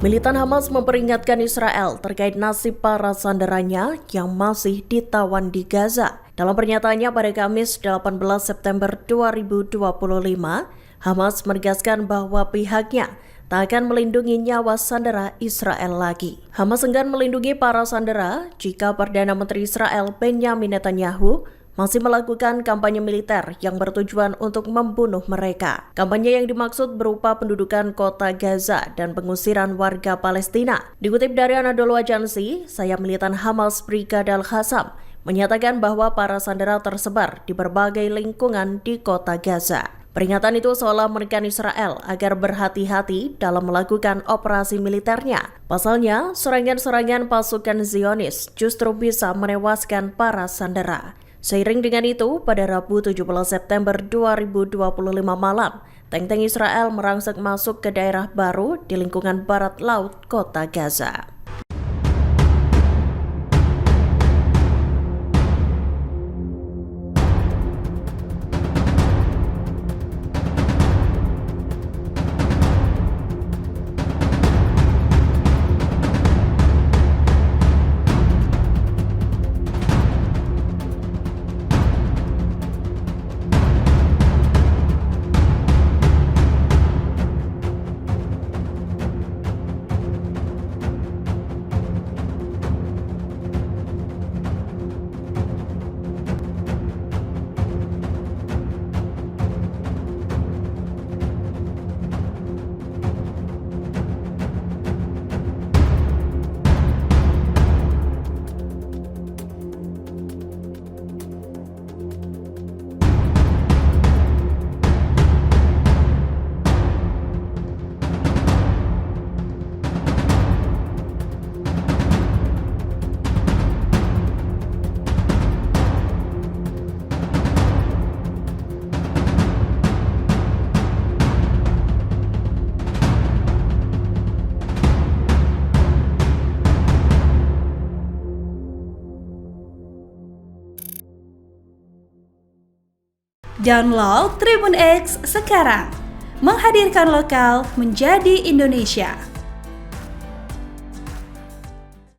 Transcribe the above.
Militan Hamas memperingatkan Israel terkait nasib para sanderanya yang masih ditawan di Gaza. Dalam pernyataannya pada Kamis 18 September 2025, Hamas menegaskan bahwa pihaknya tak akan melindungi nyawa sandera Israel lagi. Hamas enggan melindungi para sandera jika Perdana Menteri Israel Benyamin Netanyahu masih melakukan kampanye militer yang bertujuan untuk membunuh mereka. Kampanye yang dimaksud berupa pendudukan kota Gaza dan pengusiran warga Palestina. Dikutip dari Anadolu Agency, sayap militan Hamas Brigada Al-Qassam menyatakan bahwa para sandera tersebar di berbagai lingkungan di kota Gaza. Peringatan itu seolah menekan Israel agar berhati-hati dalam melakukan operasi militernya. Pasalnya, serangan-serangan pasukan Zionis justru bisa menewaskan para sandera. Seiring dengan itu, pada Rabu 17 September 2025 malam, tank-tank Israel merangsek masuk ke daerah baru di lingkungan barat laut kota Gaza. Download Tribun X sekarang, menghadirkan lokal menjadi Indonesia.